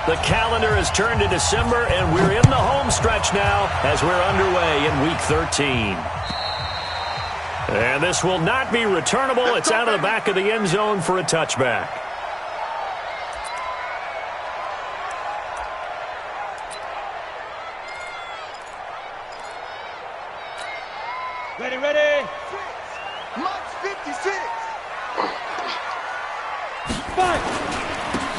The calendar has turned to December, and we're in the home stretch now as we're underway in Week 13. And this will not be returnable. It's out of the back of the end zone for a touchback. Ready, ready. March 56.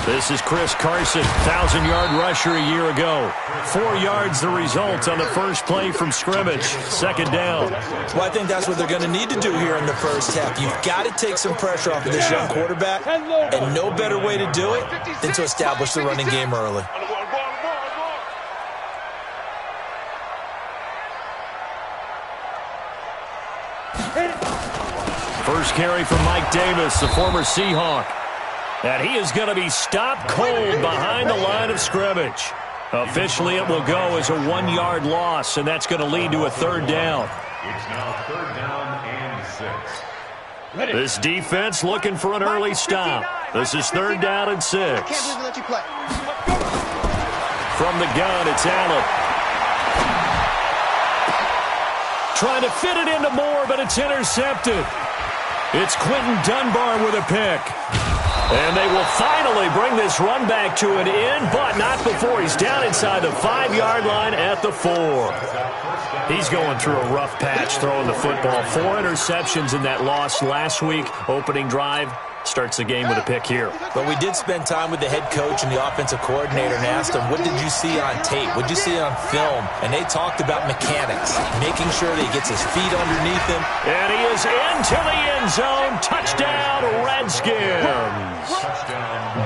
This is Chris Carson, 1,000-yard rusher a year ago. 4 yards the result on the first play from scrimmage. Second down. Well, I think that's what they're going to need to do here in the first half. You've got to take some pressure off of this young quarterback, and no better way to do it than to establish the running game early. First carry from Mike Davis, the former Seahawk. And he is going to be stopped cold behind the line of scrimmage. Officially, it will go as a 1-yard loss, and that's going to lead to a third down. It's now third down and 6. This defense looking for an early stop. This is third down and 6. I can't believe they let you play. From the gun, it's Allen. Trying to fit it into Moore, but it's intercepted. It's Quentin Dunbar with a pick. And they will finally bring this run back to an end, but not before he's down inside the 5-yard line at the 4. He's going through a rough patch throwing the football. 4 interceptions in that loss last week. Opening drive starts the game with a pick here. But we did spend time with the head coach and the offensive coordinator and asked him, what did you see on tape? What did you see on film? And they talked about mechanics, making sure that he gets his feet underneath him. And he is into the end zone. Touchdown, Redskins.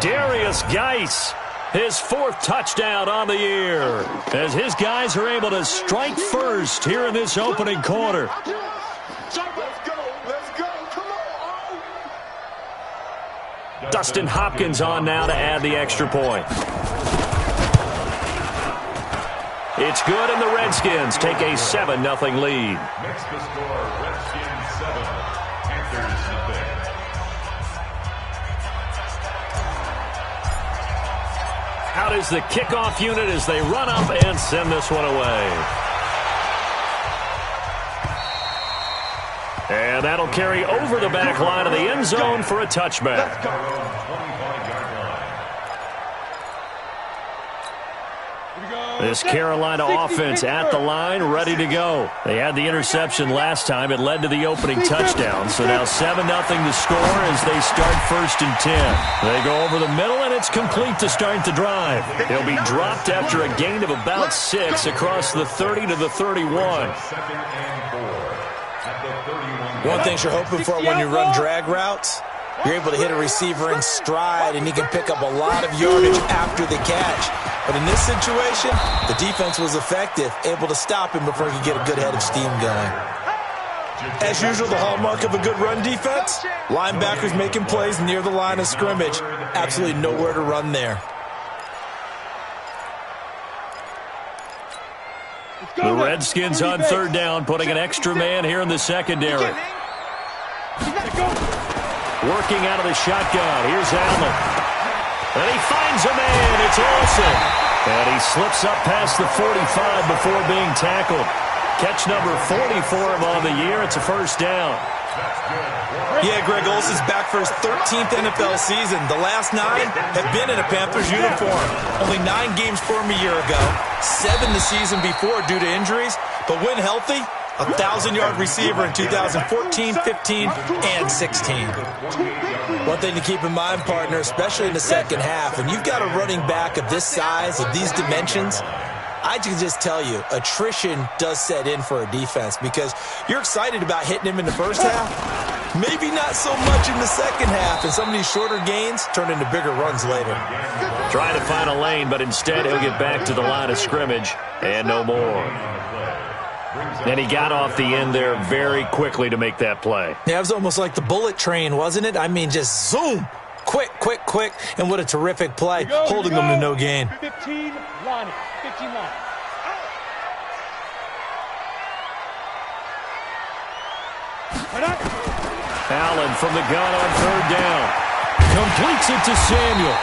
Darius Geis, his 4th touchdown on the year, as his guys are able to strike first here in this opening quarter. Dustin Hopkins on now to add the extra point. It's good, and the Redskins take a 7-0 lead. Makes the score Redskins 7, Panthers nothing. Out is the kickoff unit as they run up and send this one away. And that'll carry over the back line of the end zone for a touchback. This Carolina offense at the line, ready to go. They had the interception last time. It led to the opening touchdown. So now 7-0 to score as they start 1st and 10. They go over the middle, and it's complete to start the drive. He'll be dropped after a gain of about 6 across the 30 to the 31. One thing you're hoping for when you run drag routes, you're able to hit a receiver in stride, and he can pick up a lot of yardage after the catch. But in this situation, the defense was effective, able to stop him before he could get a good head of steam going. As usual, the hallmark of a good run defense, linebackers making plays near the line of scrimmage. Absolutely nowhere to run there. The Redskins on third down, putting an extra man here in the secondary. Working out of the shotgun. Here's Allen. And he finds a man. It's Olsen. And he slips up past the 45 before being tackled. Catch number 40 for him on the year. It's a first down. Yeah, Greg Olsen's back for his 13th NFL season. The last 9 have been in a Panthers uniform. Only 9 games for him a year ago. 7 the season before due to injuries. But when healthy, a 1,000-yard receiver in 2014, 15, and 16. One thing to keep in mind, partner, especially in the second half, when you've got a running back of this size, of these dimensions, I can just tell you, attrition does set in for a defense because you're excited about hitting him in the first half. Maybe not so much in the second half, and some of these shorter gains turn into bigger runs later. Trying to find a lane, but instead he'll get back to the line of scrimmage and no more. And he got off the end there very quickly to make that play. Yeah, it was almost like the bullet train, wasn't it? I mean, just zoom. Quick, quick, quick. And what a terrific play, holding them to no gain. 15 line. 15 line. Allen from the gun on third down. Completes it to Samuel.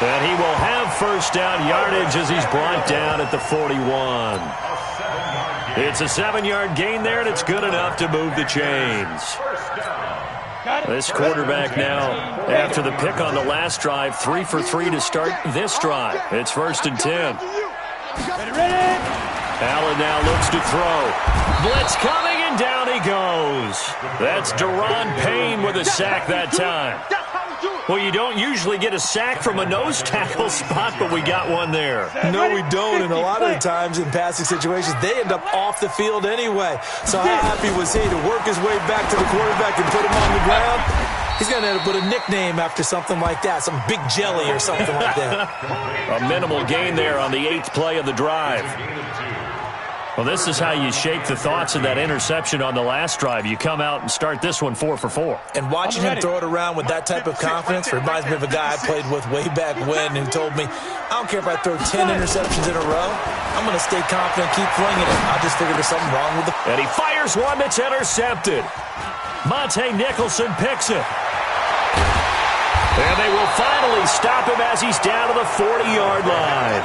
And he will have first down yardage as he's brought down at the 41. It's a 7-yard gain there, and it's good enough to move the chains. This quarterback now, after the pick on the last drive, 3 for 3 to start this drive. It's 1st and 10. Allen now looks to throw. Blitz coming, and down he goes. That's Daron Payne with a sack that time. Well, you don't usually get a sack from a nose tackle spot, but we got one there. No, we don't, and a lot of the times in passing situations, they end up off the field anyway. So how happy was he to work his way back to the quarterback and put him on the ground? He's going to end up with a nickname after something like that, some Big Jelly or something like that. A minimal gain there on the 8th play of the drive. Well, this is how you shape the thoughts of that interception on the last drive. You come out and start this one 4 for 4. And watching him throw it around with that type of confidence reminds me of a guy I played with way back when who told me, I don't care if I throw 10 interceptions in a row, I'm going to stay confident, keep flinging it. I just figured there's something wrong with it. And he fires one that's intercepted. Monte Nicholson picks it. And they will finally stop him as he's down to the 40-yard line.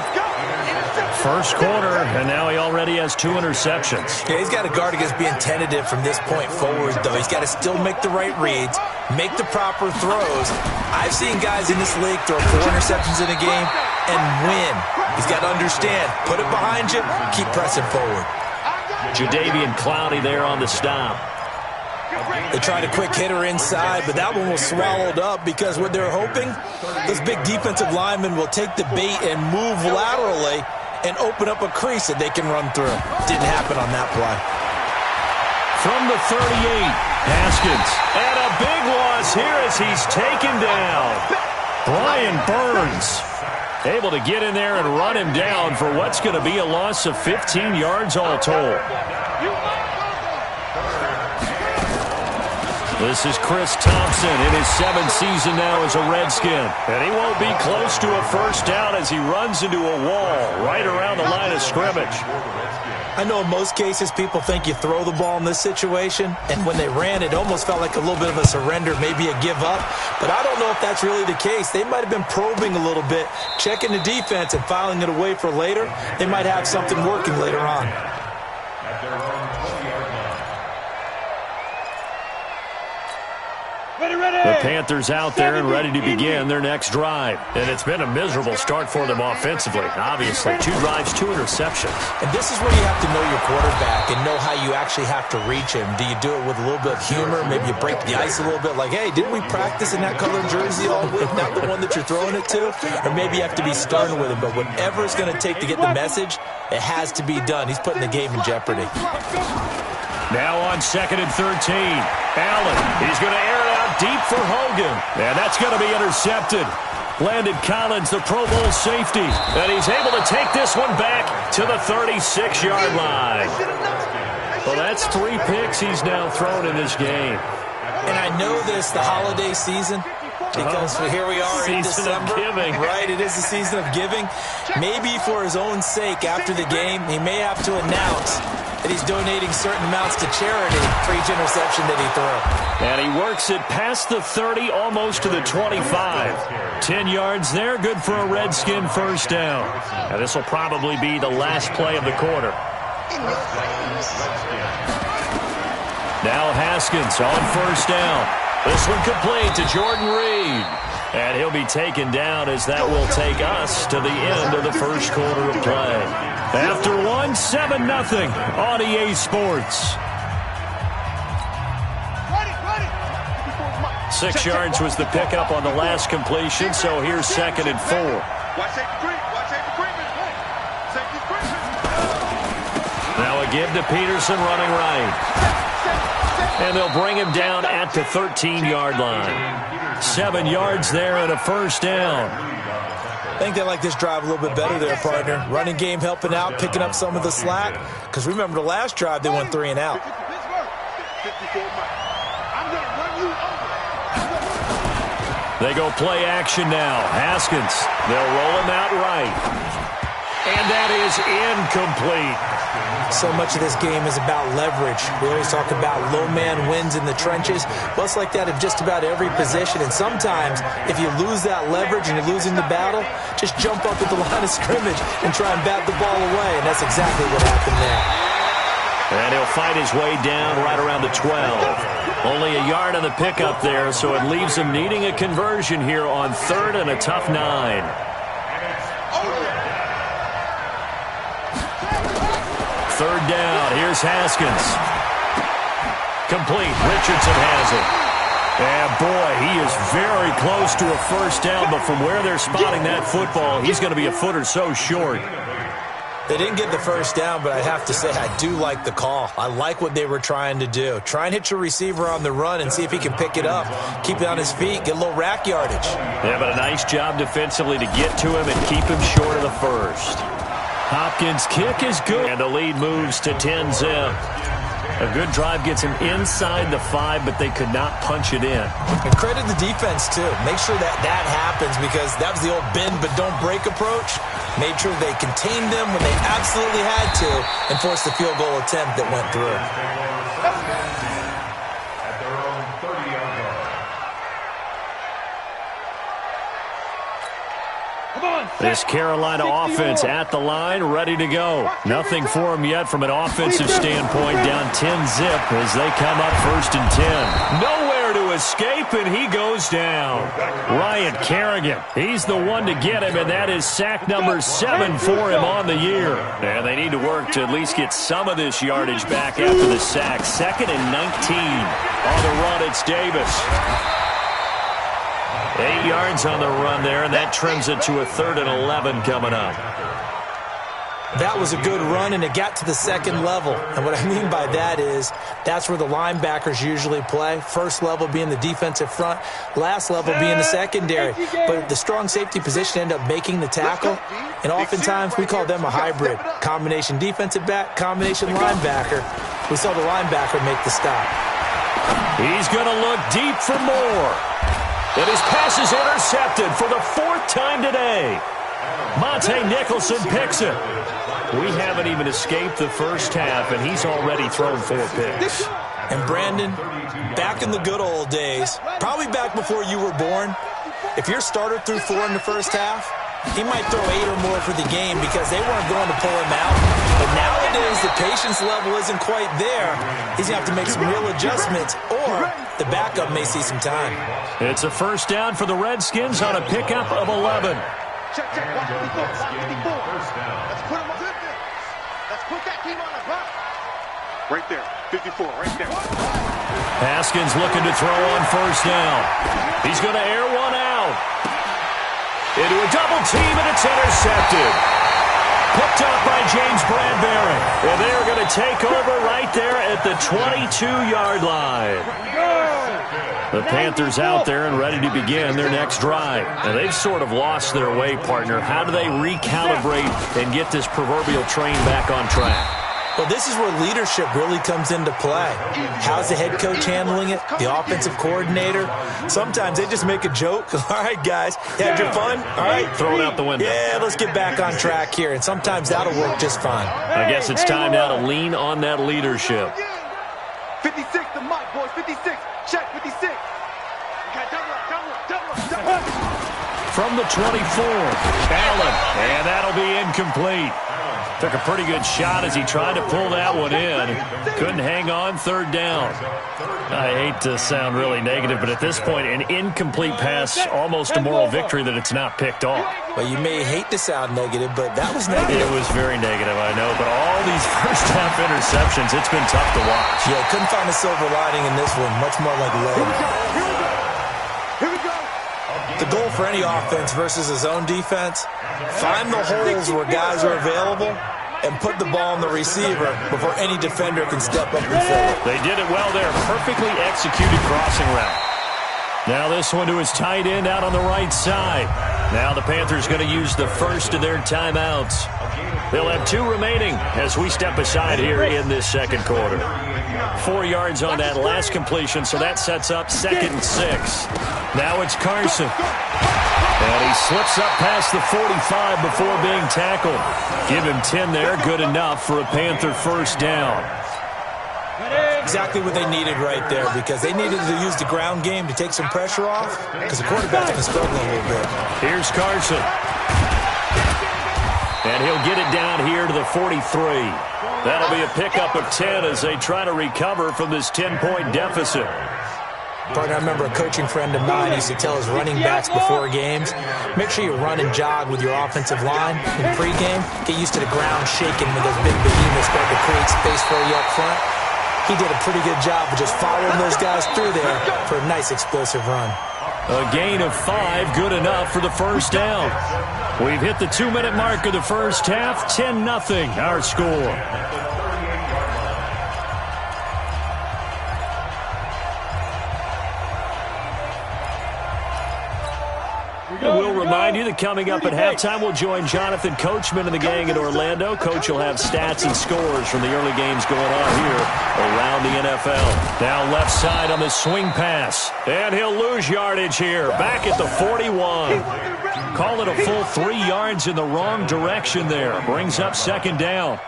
First quarter, and now he already has 2 interceptions. Yeah, he's got to guard against being tentative from this point forward, though. He's got to still make the right reads, make the proper throws. I've seen guys in this league throw 4 interceptions in a game and win. He's got to understand, put it behind you, keep pressing forward. Jadeveon Clowney there on the stop. They tried a quick hitter inside, but that one was swallowed up because what they're hoping, this big defensive lineman will take the bait and move laterally and open up a crease that they can run through. Didn't happen on that play. From the 38, Haskins. And a big loss here as he's taken down. Brian Burns able to get in there and run him down for what's going to be a loss of 15 yards all told. This is Chris Thompson in his 7th season now as a Redskin. And he won't be close to a first down as he runs into a wall right around the line of scrimmage. I know in most cases people think you throw the ball in this situation, and when they ran, it almost felt like a little bit of a surrender, maybe a give up. But I don't know if that's really the case. They might have been probing a little bit, checking the defense and filing it away for later. They might have something working later on. The Panthers out there and ready to begin their next drive. And it's been a miserable start for them offensively. Obviously, 2 drives, 2 interceptions. And this is where you have to know your quarterback and know how you actually have to reach him. Do you do it with a little bit of humor? Maybe you break the ice a little bit like, hey, didn't we practice in that colored jersey all week? Not the one that you're throwing it to? Or maybe you have to be stern with him. But whatever it's going to take to get the message, it has to be done. He's putting the game in jeopardy. Now on 2nd and 13. Allen, he's going to air it out deep for Hogan. And that's going to be intercepted. Landon Collins, the Pro Bowl safety. And he's able to take this one back to the 36-yard line. Well, that's 3 picks he's now thrown in this game. And I know this, the holiday season, because here we are in December. Of giving. Right, it is the season of giving. Maybe for his own sake after the game, he may have to announce that he's donating certain amounts to charity for each interception that he threw. And he works it past the 30, almost to the 25. 10 yards there, good for a Redskin first down. And this will probably be the last play of the quarter. Now Haskins on first down. This one complete to Jordan Reed. And he'll be taken down as that will take us to the end of the first quarter of play. After 7-0 on EA Sports. 6 yards was the pickup on the last completion, so here's 2nd and 4. Now a give to Peterson running right. And they'll bring him down at the 13-yard line. 7 yards there and a first down. I think they like this drive a little bit better there, partner. Running game helping out, picking up some of the slack. Because remember the last drive, they went 3 and out. They go play action now. Haskins, they'll roll him out right. And that is incomplete. So much of this game is about leverage. We always talk about low man wins in the trenches. Well, it's like that in just about every position. And sometimes, if you lose that leverage and you're losing the battle, just jump up at the line of scrimmage and try and bat the ball away. And that's exactly what happened there. And he'll fight his way down right around the 12. Only a yard on the pickup there, so it leaves him needing a conversion here on 3rd and a tough 9. Third down. Here's Haskins. Complete. Richardson has it. And boy, he is very close to a first down, but from where they're spotting that football, he's going to be a foot or so short. They didn't get the first down, but I have to say I do like the call. I like what they were trying to do. Try and hit your receiver on the run and see if he can pick it up. Keep it on his feet, get a little rack yardage. Yeah, but a nice job defensively to get to him and keep him short of the first. Hopkins' kick is good, and the lead moves to 10-zip. A good drive gets him inside the 5, but they could not punch it in. And credit the defense, too. Make sure that happens, because that was the old bend but don't break approach. Made sure they contained them when they absolutely had to and forced the field goal attempt that went through. At their own 30-yard line. This Carolina offense at the line, ready to go. Nothing for them yet from an offensive standpoint, down 10-zip as they come up 1st and 10. Nowhere to escape, and he goes down. Ryan Kerrigan, he's the one to get him, and that is sack number 7 for him on the year. And they need to work to at least get some of this yardage back after the sack. 2nd and 19. On the run, it's Davis. 8 yards on the run there, and that trims it to a 3rd and 11 coming up. That was a good run, and it got to the 2nd level. And what I mean by that is that's where the linebackers usually play. First level being the defensive front, last level being the secondary. But the strong safety position ended up making the tackle, and oftentimes we call them a hybrid. Combination defensive back, combination linebacker. We saw the linebacker make the stop. He's going to look deep for more. And his pass is intercepted for the 4th time today. Monte Nicholson picks it. We haven't even escaped the first half, and he's already thrown 4 picks. And Brandon, back in the good old days, probably back before you were born, if your starter threw 4 in the first half, he might throw 8 or more for the game because they weren't going to pull him out. But nowadays, the patience level isn't quite there. He's going to have to make some real adjustments, or the backup may see some time. It's a first down for the Redskins on a pickup of 11. Check, watch 54, watch 54. Let's put him on good. Let's put that team on the run. Right there, 54, right there. Haskins looking to throw on first down. He's going to air one out. Into a double team, and it's intercepted. Picked up by James Bradbury. And they're going to take over right there at the 22-yard line. The Panthers out there and ready to begin their next drive. And they've sort of lost their way, partner. How do they recalibrate and get this proverbial train back on track? Well, this is where leadership really comes into play. How's the head coach handling it? The offensive coordinator? Sometimes they just make a joke. All right, guys, you had your fun? All right. Throw it out the window. Yeah, let's get back on track here. And sometimes that'll work just fine. I guess it's time now to lean on that leadership. 56 to Mike, boys, 56. Check, 56. Okay, double up. From the 24, Allen, and that'll be incomplete. Took a pretty good shot as he tried to pull that one in. Couldn't hang on, 3rd down. I hate to sound really negative, but at this point, an incomplete pass, almost a moral victory that it's not picked off. Well, you may hate to sound negative, but that was negative. It was very negative, I know, but all these first-half interceptions, it's been tough to watch. Yeah, couldn't find a silver lining in this one, much more like lead. Here we go. The goal for any offense versus his own defense, find the holes where guys are available and put the ball on the receiver before any defender can step up and fill it. They did it well there. Perfectly executed crossing route. Now this one to his tight end out on the right side. Now the Panthers going to use the first of their timeouts. They'll have 2 remaining as we step aside here in this second quarter. 4 yards on that last completion, so that sets up 2nd and 6. Now it's Carson. And he slips up past the 45 before being tackled. Give him 10 there, good enough for a Panther first down. Exactly what they needed right there, because they needed to use the ground game to take some pressure off, because the quarterback's been struggling a little bit. Here's Carson. And he'll get it down here to the 43. That'll be a pickup of 10 as they try to recover from this 10-point deficit. Partner, I remember a coaching friend of mine used to tell his running backs before games, make sure you run and jog with your offensive line in pregame. Get used to the ground shaking when those big behemoths start to create space for you up front. He did a pretty good job of just following those guys through there for a nice explosive run. A gain of 5, good enough for the first down. We've hit the 2-minute mark of the first half, 10-0 our score. We'll remind you that coming up at halftime, we'll join Jonathan Coachman and the gang in Orlando. Coach will have stats and scores from the early games going on here around the NFL. Now left side on the swing pass, and he'll lose yardage here. Back at the 41. Call it a full 3 yards in the wrong direction there. Brings up 2nd down.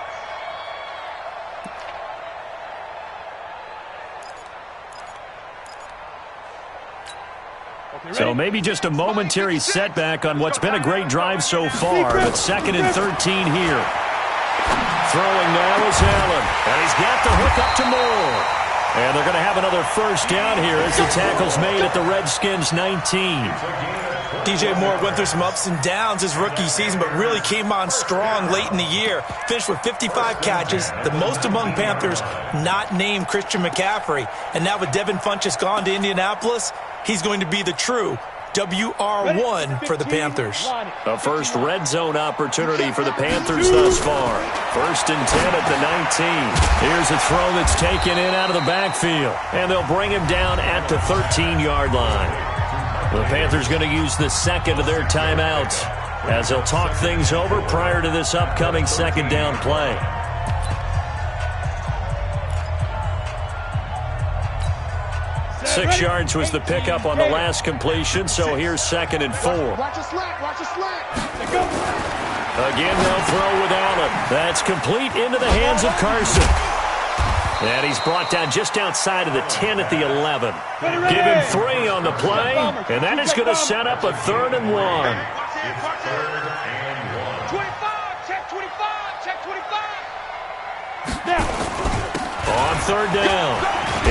So maybe just a momentary setback on what's been a great drive so far, but 2nd and 13 here. Throwing now is Allen, and he's got the hook up to Moore. And they're going to have another first down here as the tackle's made at the Redskins' 19. DJ Moore went through some ups and downs his rookie season, but really came on strong late in the year. Finished with 55 catches, the most among Panthers not named Christian McCaffrey. And now with Devin Funchess gone to Indianapolis, he's going to be the true WR1 for the Panthers. A first red zone opportunity for the Panthers thus far. 1st and 10 at the 19. Here's a throw that's taken in out of the backfield. And they'll bring him down at the 13-yard line. The Panthers going to use the 2nd of their timeouts as they'll talk things over prior to this upcoming 2nd down play. Six yards was the pickup on the last completion, so here's 2nd and 4. Watch a slack, watch a slack. Again, they'll throw with Allen. That's complete into the hands of Carson. And he's brought down just outside of the 10 at the 11. Give him 3 on the play, and that is going to set up a 3rd and 1. 25, check 25, check 25. Now. On 3rd down,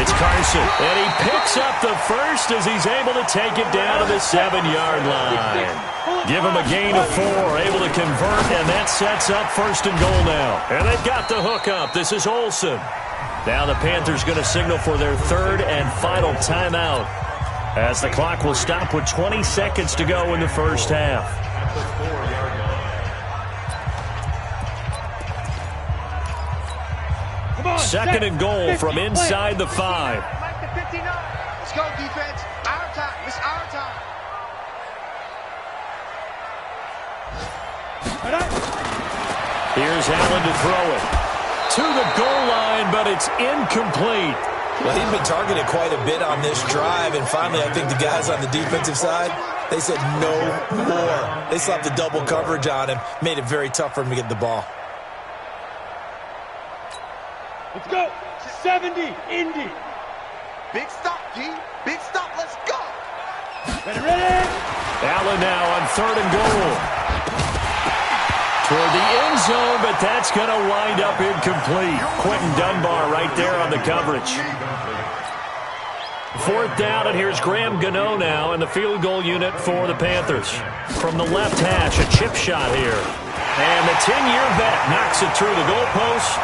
it's Carson, and he picks up the first as he's able to take it down to the 7-yard line. Give him a gain of 4, able to convert, and that sets up 1st and goal now. And they've got the hook up. This is Olsen. Now the Panthers going to signal for their 3rd and final timeout as the clock will stop with 20 seconds to go in the first half. Second and goal from inside the 5. Let's go, defense. Our time. It's our time. Here's Allen to throw it. To the goal line, but it's incomplete. Well, he's been targeted quite a bit on this drive, and finally I think the guys on the defensive side, they said no more. They slapped the double coverage on him, made it very tough for him to get the ball. Let's go. 70, Indy. Big stop, D. Big stop. Let's go. Ready. Allen now on 3rd and goal. Toward the end zone, but that's going to wind up incomplete. Quentin Dunbar right there on the coverage. 4th down, and here's Graham Gano now in the field goal unit for the Panthers. From the left hash, a chip shot here. And the 10-year vet knocks it through the goalpost.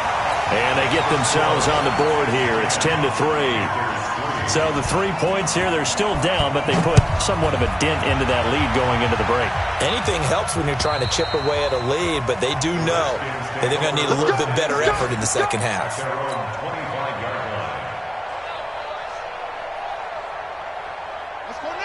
And they get themselves on the board here. It's 10-3. So the 3 points here, they're still down, but they put somewhat of a dent into that lead going into the break. Anything helps when you're trying to chip away at a lead, but they do know that they're going to need a little bit better effort in the second half.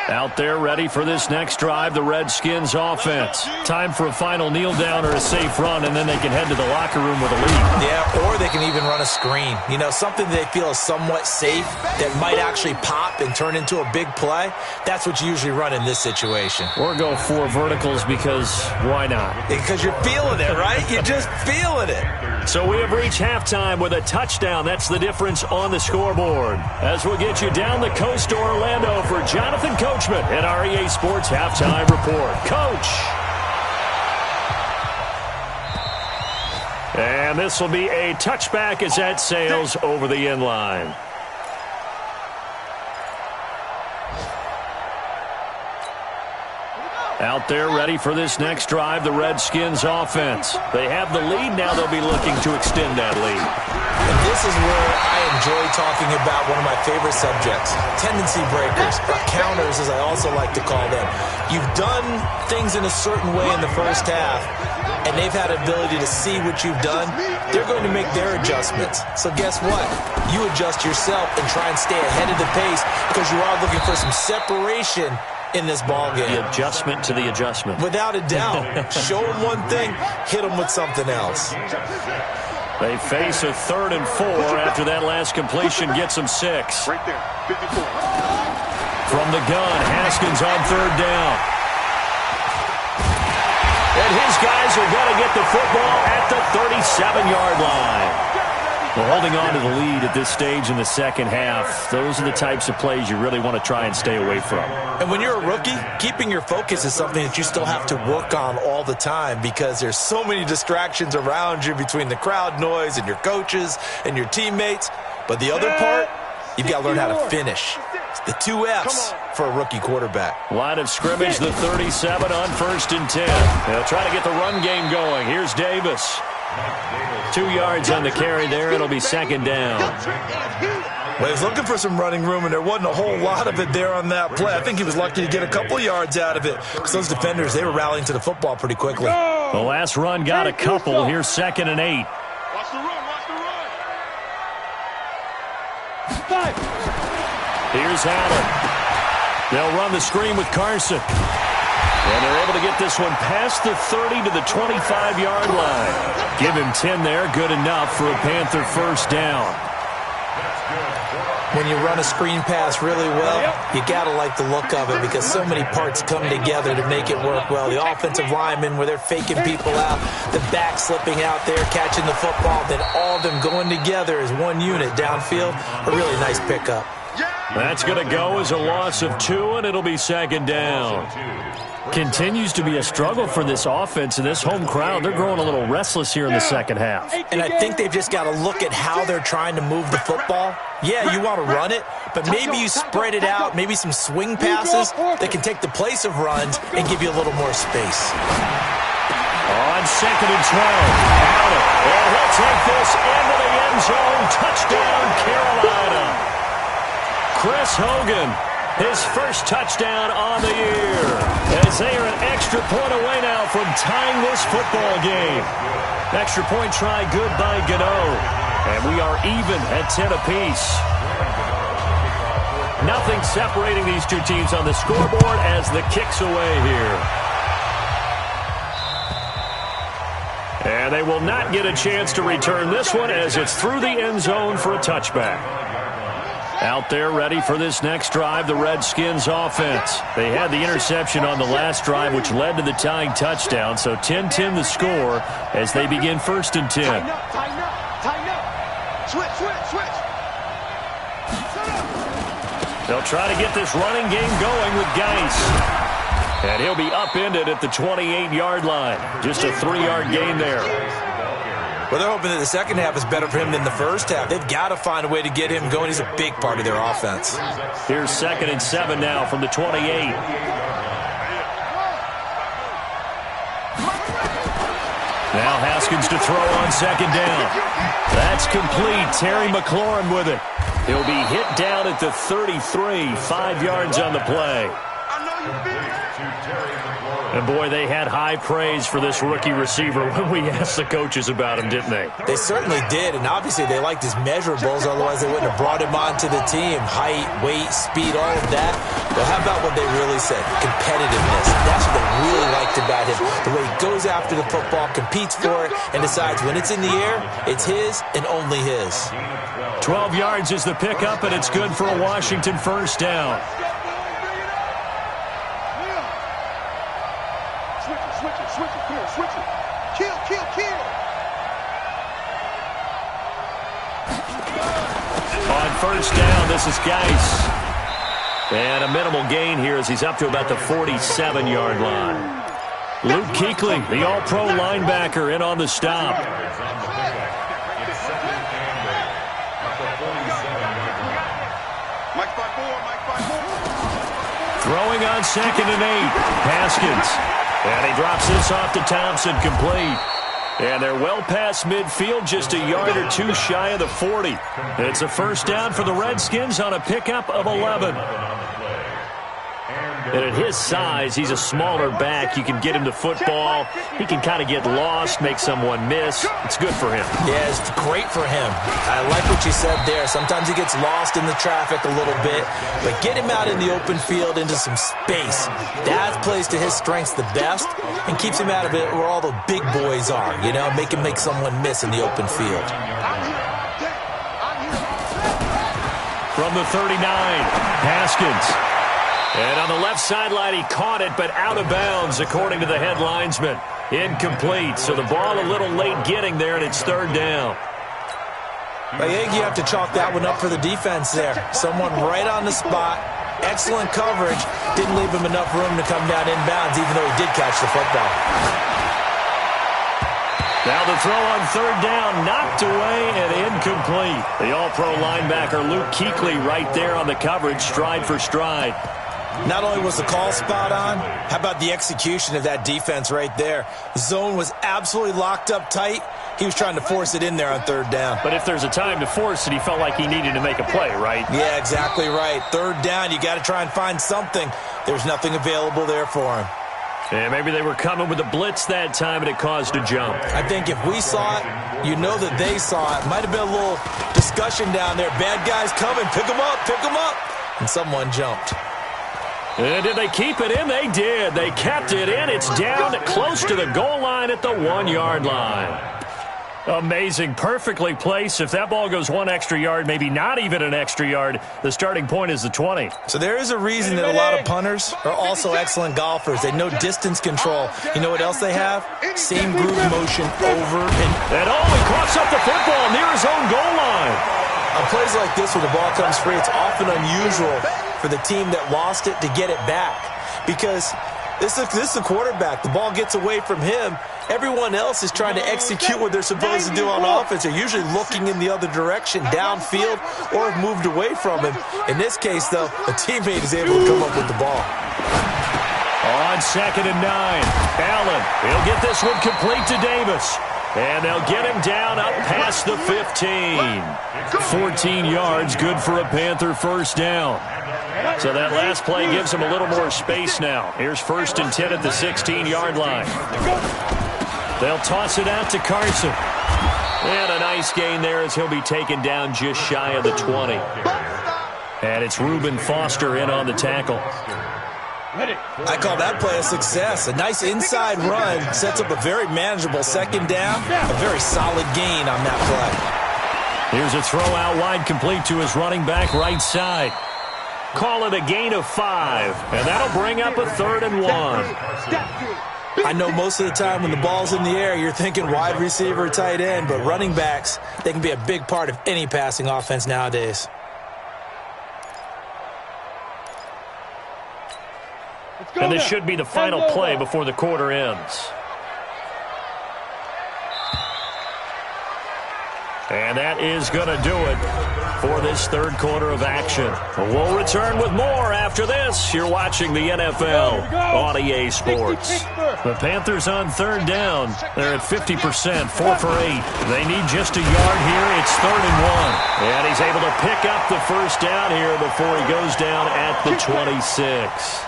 Out there ready for this next drive, the Redskins offense. Time for a final kneel down or a safe run, and then they can head to the locker room with a lead. Yeah, or they can even run a screen. You know, something they feel is somewhat safe that might actually pop and turn into a big play. That's what you usually run in this situation. Or go 4 verticals because why not? Because you're feeling it, right? You're just feeling it. So we have reached halftime with a touchdown. That's the difference on the scoreboard. As we'll get you down the coast to Orlando for Jonathan Coachman and our EA Sports Halftime Report. Coach! And this will be a touchback as that sails over the end line. Out there ready for this next drive, the Redskins offense. They have the lead. Now they'll be looking to extend that lead. And this is where I enjoy talking about one of my favorite subjects, tendency breakers, or counters as I also like to call them. You've done things in a certain way in the first half, and they've had ability to see what you've done. They're going to make their adjustments. So guess what? You adjust yourself and try and stay ahead of the pace because you are looking for some separation in this ball game. The adjustment to the adjustment. Without a doubt. Show them one thing, hit them with something else. They face a 3rd and 4 after that last completion gets them 6. Right there, 54. From the gun, Haskins on 3rd down. And his guys are going to get the football at the 37-yard line. Well, holding on to the lead at this stage in the second half, those are the types of plays you really want to try and stay away from. And when you're a rookie, keeping your focus is something that you still have to work on all the time because there's so many distractions around you between the crowd noise and your coaches and your teammates. But the other part, you've got to learn how to finish. It's the 2 F's for a rookie quarterback. Line of scrimmage, the 37 on 1st and 10. They'll try to get the run game going. Here's Davis. 2 yards on the carry there. It'll be 2nd down. Well, he was looking for some running room, and there wasn't a whole lot of it there on that play. I think he was lucky to get a couple yards out of it because those defenders, they were rallying to the football pretty quickly. The last run got a couple. Here's 2nd and 8. Watch the run, watch the run. 5. Here's Allen. They'll run the screen with Carson. And they're able to get this one past the 30 to the 25-yard line. Give him 10 there. Good enough for a Panther 1st down. When you run a screen pass really well, you got to like the look of it because so many parts come together to make it work well. The offensive linemen, where they're faking people out, the back slipping out there, catching the football, then all of them going together as one unit downfield. A really nice pickup. That's going to go as a loss of 2, and it'll be 2nd down. Continues to be a struggle for this offense and this home crowd. They're growing a little restless here in the second half. And I think they've just got to look at how they're trying to move the football. Yeah, you want to run it, but maybe you spread it out, maybe some swing passes that can take the place of runs and give you a little more space. On 2nd and 12, Allen. And he'll take this into the end zone. Touchdown, Carolina. Chris Hogan, his first touchdown on the year, as they are an extra point away now from tying this football game. Extra point try good by Gano, and we are even at 10 apiece. Nothing separating these two teams on the scoreboard as the kick's away here. And they will not get a chance to return this one as it's through the end zone for a touchback. Out there ready for this next drive, the Redskins offense. They had the interception on the last drive, which led to the tying touchdown. So 10-10 the score as they begin 1st and 10. Tighten up, tighten up, tighten up. Switch. They'll try to get this running game going with Geis. And he'll be upended at the 28-yard line. Just a 3-yard gain there. Well, they're hoping that the second half is better for him than the first half. They've got to find a way to get him going. He's a big part of their offense. Here's 2nd and 7 now from the 28. Now Haskins to throw on 2nd down. That's complete. Terry McLaurin with it. He'll be hit down at the 33, 5 yards on the play. And, boy, they had high praise for this rookie receiver when we asked the coaches about him, didn't they? They certainly did, and obviously they liked his measurables, otherwise they wouldn't have brought him onto the team. Height, weight, speed, all of that. But how about what they really said? Competitiveness. That's what they really liked about him. The way he goes after the football, competes for it, and decides when it's in the air, it's his and only his. 12 yards is the pickup, and it's good for a Washington first down. Switch it. Kill. On first down, this is Geis. And a minimal gain here as he's up to about the 47-yard line. Luke Kuechly, the all-pro linebacker, in on the stop. Throwing on 2nd and 8. Haskins. And he drops this off to Thompson, complete. And they're well past midfield, just a yard or two shy of the 40. It's a first down for the Redskins on a pickup of 11. And at his size, he's a smaller back. You can get him the football. He can kind of get lost, make someone miss. It's good for him. Yeah, it's great for him. I like what you said there. Sometimes he gets lost in the traffic a little bit, but get him out in the open field into some space. That plays to his strengths the best and keeps him out of it where all the big boys are, you know, make him make someone miss in the open field. From the 39, Haskins. And on the left sideline, he caught it, but out of bounds, according to the head linesman. Incomplete, so the ball a little late getting there, and it's third down. I think you have to chalk that one up for the defense there. Someone right on the spot, excellent coverage, didn't leave him enough room to come down inbounds, even though he did catch the football. Now the throw on third down, knocked away and incomplete. The all-pro linebacker Luke Kuechly right there on the coverage, stride for stride. Not only was the call spot on, how about the execution of that defense right there? The zone was absolutely locked up tight. He was trying to force it in there on third down. But if there's a time to force it, he felt like he needed to make a play, right? Yeah, exactly right. Third down, you got to try and find something. There's nothing available there for him. Yeah, maybe they were coming with a blitz that time and it caused a jump. I think if we saw it, you know that they saw it. Might have been a little discussion down there. Bad guys coming, pick them up. And someone jumped. And did they keep it in? They did. They kept it in. It's down close to the goal line at the 1-yard line. Amazing. Perfectly placed. If that ball goes one extra yard, maybe not even an extra yard, the starting point is the 20. So there is a reason that a lot of punters are also excellent golfers. They know distance control. You know what else they have? Same groove motion over and... And he coughs up the football near his own goal line. On plays like this where the ball comes free, it's often unusual for the team that lost it to get it back. Because this is the quarterback. The ball gets away from him. Everyone else is trying to execute what they're supposed to do on offense. They're usually looking in the other direction, downfield, or have moved away from him. In this case, though, a teammate is able to come up with the ball. On 2nd and 9, Allen. He'll get this one complete to Davis. And they'll get him down up past the 15. 14 yards, good for a Panther first down. So that last play gives him a little more space now. Here's 1st and 10 at the 16-yard line. They'll toss it out to Carson. And a nice gain there as he'll be taken down just shy of the 20. And it's Reuben Foster in on the tackle. I call that play a success. A nice inside run sets up a very manageable second down. A very solid gain on that play. Here's a throw out wide complete to his running back right side. Call it a gain of 5. And that'll bring up a 3rd and 1. I know most of the time when the ball's in the air, you're thinking wide receiver, tight end, but running backs, they can be a big part of any passing offense nowadays. And this should be the final play before the quarter ends. And that is going to do it for this third quarter of action. We'll return with more after this. You're watching the NFL on EA Sports. The Panthers on third down. They're at 50%, 4 for 8. They need just a yard here. It's 3rd and 1. And he's able to pick up the first down here before he goes down at the 26.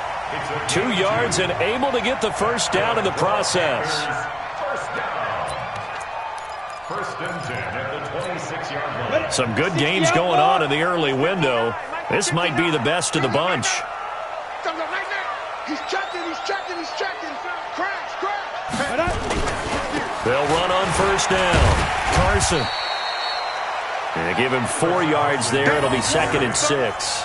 2 yards and able to get the first down in the process. First down. First and 10 at the 26-yard line. Some good games going on in the early window. This might be the best of the bunch. He's checking. Crash. They'll run on first down. Carson. They give him 4 yards there. It'll be 2nd and 6.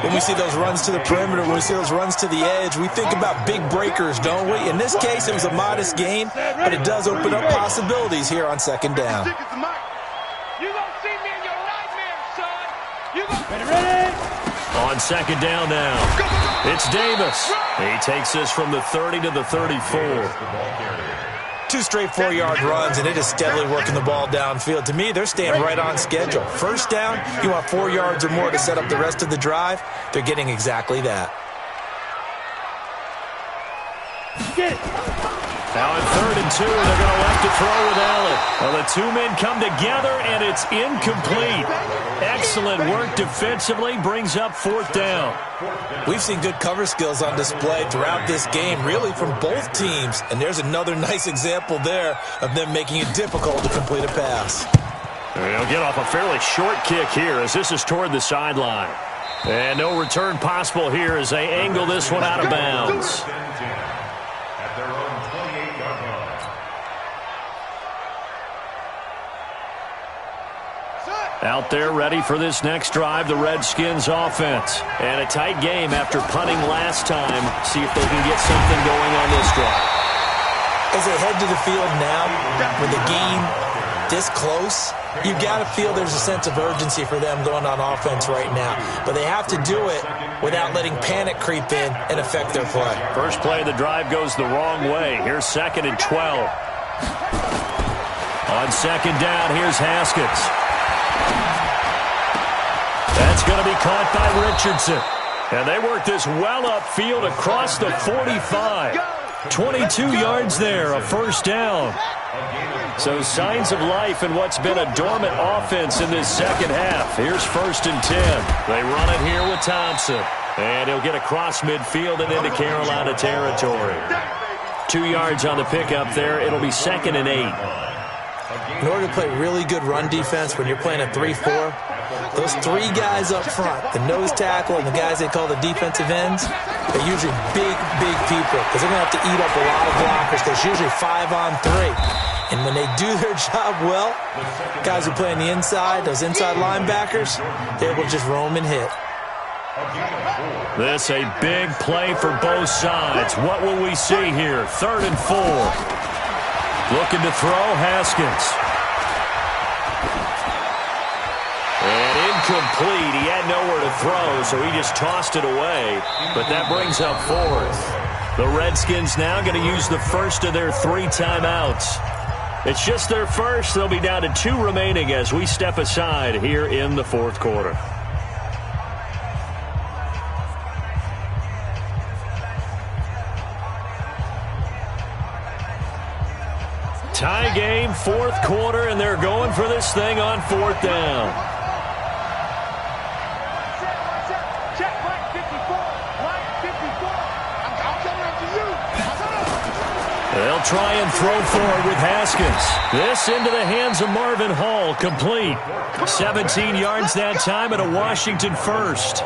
When we see those runs to the perimeter, when we see those runs to the edge, we think about big breakers, don't we? In this case, it was a modest gain, but it does open up possibilities here on 2nd down. You gonna see me in your nightmares, son. You ready? On 2nd down now. It's Davis. He takes this from the 30 to the 34. 2 straight 4-yard runs, and it is steadily working the ball downfield. To me, they're staying right on schedule. First down, you want 4 yards or more to set up the rest of the drive. They're getting exactly that. Now in 3rd and 2, they're going to elect to throw with Allen. Well, the 2 men come together, and it's incomplete. Excellent work defensively, brings up 4th down. We've seen good cover skills on display throughout this game, really from both teams. And there's another nice example there of them making it difficult to complete a pass. They'll get off a fairly short kick here as this is toward the sideline. And no return possible here as they angle this one out of bounds. At their own 28-yard line. Out there ready for this next drive, the Redskins offense. And a tight game after punting last time. See if they can get something going on this drive. As they head to the field now, with the game this close, you've got to feel there's a sense of urgency for them going on offense right now. But they have to do it without letting panic creep in and affect their play. First play of the drive goes the wrong way. Here's 2nd and 12. On 2nd down, here's Haskins. That's going to be caught by Richardson. And they work this well upfield across the 45. 22 yards there, a first down. So signs of life in what's been a dormant offense in this second half. Here's 1st and 10. They run it here with Thompson. And he'll get across midfield and into Carolina territory. 2 yards on the pickup there. It'll be 2nd and 8. In order to play really good run defense when you're playing a 3-4, those 3 guys up front, the nose tackle and the guys they call the defensive ends, they're usually big people because they're going to have to eat up a lot of blockers because it's usually 5-on-3. And when they do their job well, guys who play on the inside, those inside linebackers, they're able to just roam and hit. This a big play for both sides. What will we see here? 3rd and 4. Looking to throw, Haskins. And incomplete. He had nowhere to throw, so he just tossed it away. But that brings up 4th. The Redskins now going to use the first of their 3 timeouts. It's just their first. They'll be down to 2 remaining as we step aside here in the 4th quarter. Tie game, 4th quarter, and they're going for this thing on 4th down. Check, line 54. Line 54. I'm coming after you. They'll try and throw forward with Haskins. This into the hands of Marvin Hall, complete. 17 yards that time and a Washington first.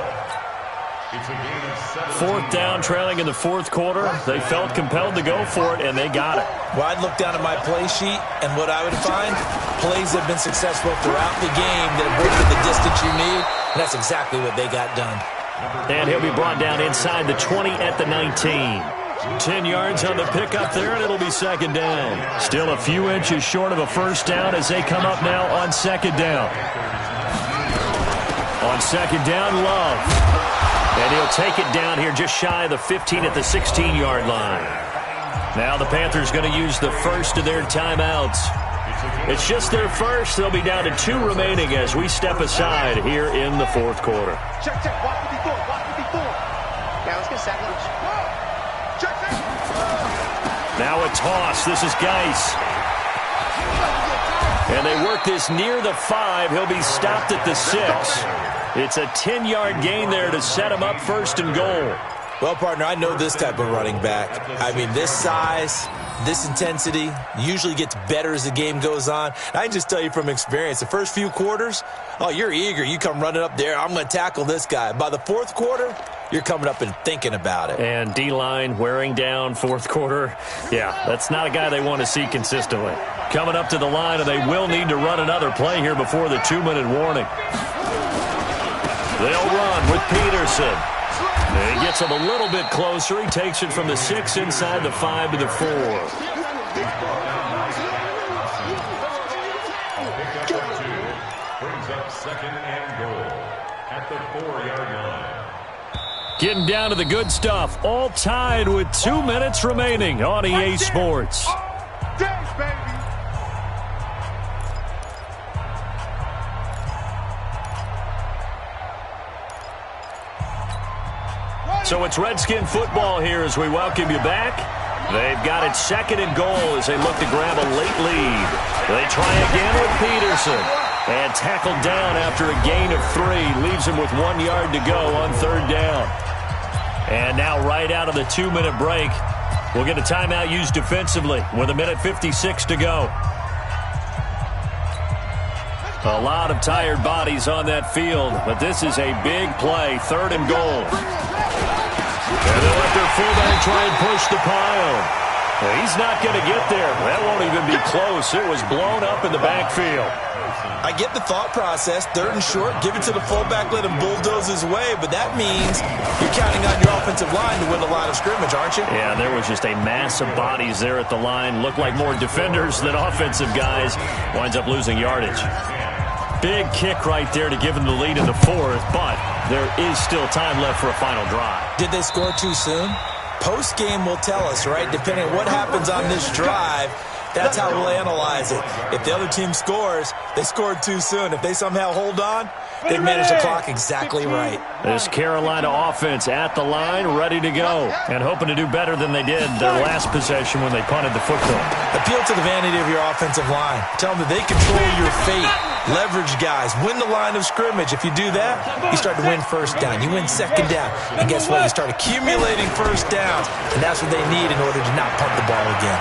4th down, trailing in the 4th quarter. They felt compelled to go for it, and they got it. Well, I'd look down at my play sheet, and what I would find, plays have been successful throughout the game that have worked at the distance you need, and that's exactly what they got done. And he'll be brought down inside the 20 at the 19. 10 yards on the pickup there, and it'll be 2nd down. Still a few inches short of a first down as they come up now on 2nd down. On 2nd down, Love. And he'll take it down here just shy of the 15 at the 16-yard line. Now the Panthers going to use the first of their timeouts. It's just their first. They'll be down to 2 remaining as we step aside here in the 4th quarter. Check, watch 54, watch 54. Yeah, let's get sack lunch. Check. Now a toss. This is Geis. And they work this near the 5. He'll be stopped at the 6. It's a 10-yard gain there to set him up 1st and goal. Well, partner, I know this type of running back. I mean, this size, this intensity usually gets better as the game goes on. I can just tell you from experience, the first few quarters, oh, you're eager. You come running up there, I'm going to tackle this guy. By the fourth quarter, you're coming up and thinking about it. And D-line wearing down fourth quarter. Yeah, that's not a guy they want to see consistently. Coming up to the line, and they will need to run another play here before the 2-minute warning. They'll run with Peterson. He gets him a little bit closer. He takes it from the 6 inside the 5 to the 4. Brings up 2nd and goal at the 4-yard line. Getting down to the good stuff. All tied with 2 minutes remaining on EA Sports. Days, baby. So it's Redskin football here as we welcome you back. They've got it 2nd and goal as they look to grab a late lead. They try again with Peterson. And tackled down after a gain of 3. Leaves him with 1 yard to go on 3rd down. And now right out of the 2-minute break, we'll get a timeout used defensively with 1:56 to go. A lot of tired bodies on that field, but this is a big play, 3rd and goal. And they'll let their fullback try and push the pile. Well, he's not going to get there. That won't even be close. It was blown up in the backfield. I get the thought process. 3rd and short, give it to the fullback, let him bulldoze his way, but that means you're counting on your offensive line to win the line of scrimmage, aren't you? Yeah, there was just a mass of bodies there at the line. Looked like more defenders than offensive guys. Winds up losing yardage. Big kick right there to give them the lead in the 4th, but there is still time left for a final drive. Did they score too soon? Post-game will tell us, right? Depending on what happens on this drive, that's how we'll analyze it. If the other team scores, they scored too soon. If they somehow hold on, they manage the clock exactly right. This Carolina offense at the line, ready to go, and hoping to do better than they did their last possession when they punted the football. Appeal to the vanity of your offensive line. Tell them that they control your fate. Leverage guys. Win the line of scrimmage. If you do that, you start to win 1st down. You win 2nd down. And guess what? You start accumulating 1st downs. And that's what they need in order to not punt the ball again.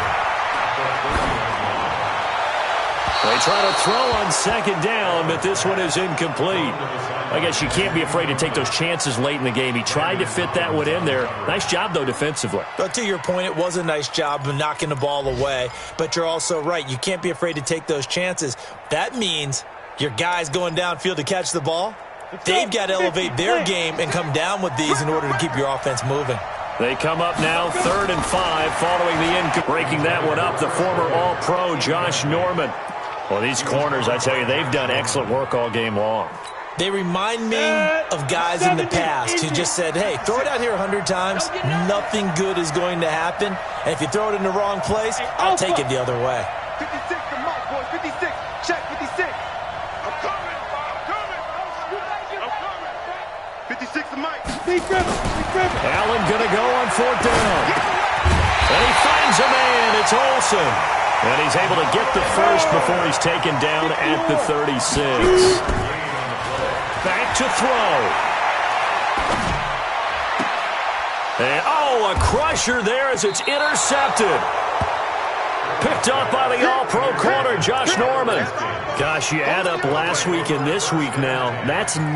They try to throw on 2nd down, but this one is incomplete. I guess you can't be afraid to take those chances late in the game. He tried to fit that one in there. Nice job, though, defensively. But to your point, it was a nice job of knocking the ball away. But you're also right. You can't be afraid to take those chances. That means your guys going downfield to catch the ball, they've got to elevate their game and come down with these in order to keep your offense moving. They come up now 3rd and 5 following the breaking that one up, the former All-Pro Josh Norman. Well, these corners, I tell you, they've done excellent work all game long. They remind me of guys in the past who just said, hey, throw it out here 100 times, nothing good is going to happen. And if you throw it in the wrong place, I'll take it the other way. 56 to Mike, boys. 56. Check 56. I'm coming. I'm coming. 56 to Mike. Big grip. Allen going to go on 4th down. And he finds a man. It's Olsen. And he's able to get the first before he's taken down at the 36. Back to throw. And, a crusher there as it's intercepted. Picked up by the All-Pro corner, Josh Norman. Gosh, you add up last week and this week now. That's 9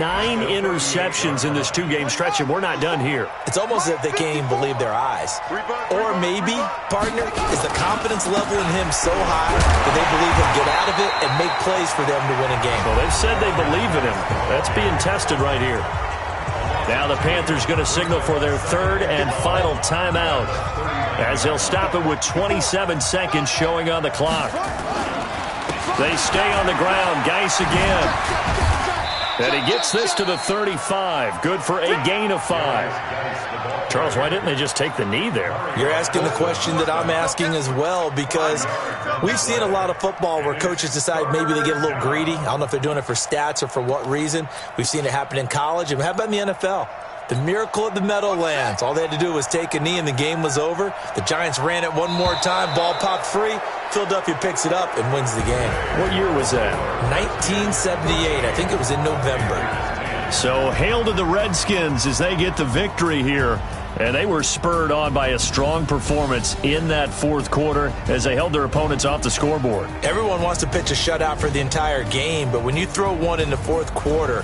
interceptions in this 2-game stretch, and we're not done here. It's almost as if they can't even believe their eyes. Or maybe, partner, is the confidence level in him so high that they believe he'll get out of it and make plays for them to win a game. Well, they've said they believe in him. That's being tested right here. Now the Panthers going to signal for their 3rd and final timeout, as they'll stop it with 27 seconds showing on the clock. They stay on the ground. Geis again. And he gets this to the 35. Good for a gain of 5. Charles, why didn't they just take the knee there? You're asking the question that I'm asking as well, because we've seen a lot of football where coaches decide maybe they get a little greedy. I don't know if they're doing it for stats or for what reason. We've seen it happen in college. And how about in the NFL? The miracle at the Meadowlands. All they had to do was take a knee and the game was over. The Giants ran it one more time. Ball popped free. Philadelphia picks it up and wins the game. What year was that? 1978. I think it was in November. So hail to the Redskins as they get the victory here And they were spurred on by a strong performance in that fourth quarter as they held their opponents off the scoreboard. Everyone wants to pitch a shutout for the entire game, but when you throw one in the fourth quarter,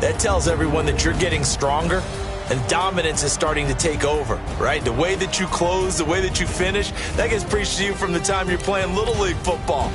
that tells everyone that you're getting stronger and dominance is starting to take over, right? The way that you close, the way that you finish, that gets preached to you from the time you're playing Little League football.